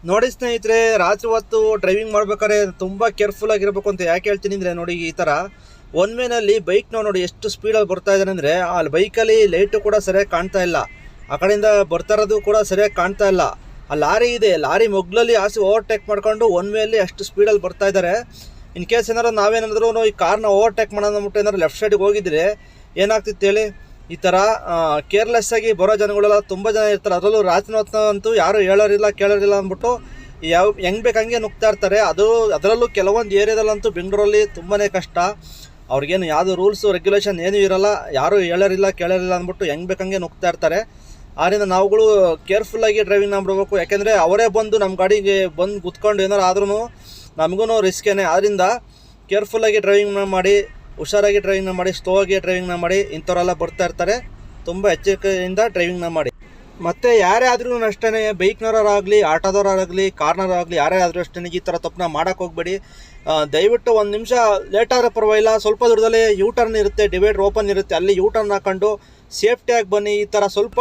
ನೋಡಿ ಸ್ನೇಹಿತರೆ, ರಾತ್ರಿ ಹೊತ್ತು ಡ್ರೈವಿಂಗ್ ಮಾಡ್ಬೇಕಾದ್ರೆ ತುಂಬ ಕೇರ್ಫುಲ್ ಆಗಿರಬೇಕು ಅಂತ ಯಾಕೆ ಹೇಳ್ತೀನಿ ಅಂದರೆ, ನೋಡಿ ಈ ಥರ ಒನ್ ವೇನಲ್ಲಿ ಬೈಕ್ನ ನೋಡಿ ಎಷ್ಟು ಸ್ಪೀಡಲ್ಲಿ ಬರ್ತಾ ಇದ್ದಾನೆ ಅಂದರೆ, ಆ ಬೈಕಲ್ಲಿ ಲೈಟು ಕೂಡ ಸರಿಯಾಗಿ ಕಾಣ್ತಾ ಇಲ್ಲ, ಆ ಕಡೆಯಿಂದ ಬರ್ತಾ ಇರೋದು ಕೂಡ ಸರಿಯಾಗಿ ಕಾಣ್ತಾ ಇಲ್ಲ. ಆ ಲಾರಿ ಇದೆ, ಲಾರಿ ಮೊಗ್ಲಲ್ಲಿ ಆಸಿ ಓವರ್ಟೇಕ್ ಮಾಡ್ಕೊಂಡು ಒನ್ ವೇಲಿ ಅಷ್ಟು ಸ್ಪೀಡಲ್ಲಿ ಬರ್ತಾ ಇದ್ದಾರೆ. ಇನ್ ಕೇಸ್ ಏನಾದ್ರು ನಾವೇನಾದ್ರೂ ಈ ಕಾರ್ನ ಓವರ್ಟೇಕ್ ಮಾಡೋದು ಅಂದ್ಬಿಟ್ಟು ಏನಾದ್ರು ಲೆಫ್ಟ್ ಸೈಡಿಗೆ ಹೋಗಿದ್ರೆ ಏನಾಗ್ತಿತ್ತು ಹೇಳಿ? ಈ ಥರ ಕೇರ್ಲೆಸ್ ಆಗಿ ಬರೋ ಜನಗಳೆಲ್ಲ ತುಂಬ ಜನ ಇರ್ತಾರೆ. ಅದರಲ್ಲೂ ರಾತ್ರಿ ಹೊತ್ತಂತೂ ಯಾರು ಹೇಳೋರಿಲ್ಲ ಕೇಳೋರಿಲ್ಲ ಅಂದ್ಬಿಟ್ಟು ಹೆಂಗೆ ಬೇಕಂಗೆ ನುಗ್ತಾ ಇರ್ತಾರೆ. ಅದರಲ್ಲೂ ಕೆಲವೊಂದು ಏರಿಯಾದಲ್ಲಂತೂ ಬೆಂಗಳೂರಲ್ಲಿ ತುಂಬಾ ಕಷ್ಟ. ಅವ್ರಿಗೇನು ಯಾವುದು ರೂಲ್ಸು ರೆಗ್ಯುಲೇಷನ್ ಏನೂ ಇರೋಲ್ಲ, ಯಾರು ಹೇಳೋರಿಲ್ಲ ಕೇಳೋರಿಲ್ಲ ಅಂದ್ಬಿಟ್ಟು ಹೆಂಗೆ ಬೇಕಂಗೆ ನುಗ್ತಾ ಇರ್ತಾರೆ. ಆದ್ದರಿಂದ ನಾವುಗಳು ಕೇರ್ಫುಲ್ಲಾಗಿ ಡ್ರೈವಿಂಗ್ ಮಾಡ್ಬಿಡ್ಬೇಕು. ಯಾಕೆಂದರೆ ಅವರೇ ಬಂದು ನಮ್ಮ ಗಾಡಿಗೆ ಬಂದು ಕುತ್ಕೊಂಡು ಏನಾರು ಆದ್ರೂ ನಮಗೂ ರಿಸ್ಕೇನೆ. ಆದ್ದರಿಂದ ಕೇರ್ಫುಲ್ಲಾಗಿ ಡ್ರೈವಿಂಗ್ನ ಮಾಡಿ, ಹುಷಾರಾಗಿ ಡ್ರೈವಿಂಗ್ನ ಮಾಡಿ, ಸ್ಲೋ ಆಗಿ ಡ್ರೈವಿಂಗ್ನ ಮಾಡಿ. ಇಂಥವರೆಲ್ಲ ಬರ್ತಾ ಇರ್ತಾರೆ, ತುಂಬ ಎಚ್ಚರಿಕೆಯಿಂದ ಡ್ರೈವಿಂಗ್ನ ಮಾಡಿ. ಮತ್ತು ಯಾರೇ ಆದ್ರೂ ಅಷ್ಟೇ, ಬೈಕ್ನವರಾಗಲಿ, ಆಟೋದವರಾಗಲಿ, ಕಾರ್ನವರಾಗಲಿ, ಯಾರೇ ಆದರೂ ಅಷ್ಟೇ ಈ ಥರ ತಪ್ಪನ್ನ ಮಾಡೋಕ್ಕೆ ಹೋಗಬೇಡಿ. ದಯವಿಟ್ಟು ಒಂದು ನಿಮಿಷ ಲೇಟ್ ಆದರೆ ಪರವಾಗಿಲ್ಲ, ಸ್ವಲ್ಪ ದೂರದಲ್ಲಿ ಯೂ ಟರ್ನ್ ಇರುತ್ತೆ, ಡಿವೈಡರ್ ಓಪನ್ ಇರುತ್ತೆ, ಅಲ್ಲಿ ಯೂ ಟರ್ನ್ ಹಾಕೊಂಡು ಸೇಫ್ಟಿಯಾಗಿ ಬನ್ನಿ. ಈ ಥರ ಸ್ವಲ್ಪ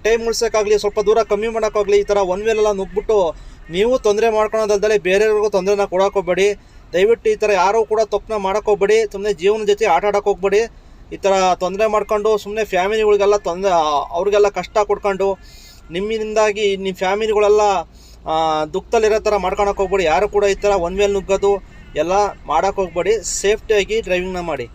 ಟೈಮ್ ಉಳ್ಸೋಕ್ಕಾಗಲಿ, ಸ್ವಲ್ಪ ದೂರ ಕಮ್ಮಿ ಮಾಡೋಕ್ಕಾಗಲಿ, ಈ ಥರ ಒನ್ ವೇಲೆಲ್ಲ ನುಗ್ಬಿಟ್ಟು ನೀವು ತೊಂದರೆ ಮಾಡ್ಕೊಳೋದಲ್ದಲೆ ಬೇರೆಯವ್ರಿಗೂ ತೊಂದರೆನ ಕೊಡೋಕ್ಕೋಗ್ಬೇಡಿ. ದಯವಿಟ್ಟು ಈ ಥರ ಯಾರೂ ಕೂಡ ತಪ್ಪನ್ನ ಮಾಡೋಕ್ಕೋಗ್ಬೇಡಿ. ಸುಮ್ಮನೆ ಜೀವನ ಜೊತೆ ಆಟ ಆಡೋಕೆ ಹೋಗ್ಬೇಡಿ. ಈ ಥರ ತೊಂದರೆ ಮಾಡ್ಕೊಂಡು ಸುಮ್ಮನೆ ಫ್ಯಾಮಿಲಿಗಳಿಗೆಲ್ಲ ಅವ್ರಿಗೆಲ್ಲ ಕಷ್ಟ ಕೊಡ್ಕೊಂಡು ನಿಮ್ಮಿಂದಾಗಿ ನಿಮ್ಮ ಫ್ಯಾಮಿಲಿಗಳೆಲ್ಲ ದುಃಖದಲ್ಲಿರೋ ಥರ ಮಾಡ್ಕೊಳಕ್ಕೆ ಹೋಗ್ಬೇಡಿ. ಯಾರು ಕೂಡ ಈ ಥರ ಒನ್ ವೇಲ್ ನುಗ್ಗೋದು ಎಲ್ಲ ಮಾಡೋಕೆ ಹೋಗ್ಬೇಡಿ. ಸೇಫ್ಟಿಯಾಗಿ ಡ್ರೈವಿಂಗ್ನ ಮಾಡಿ.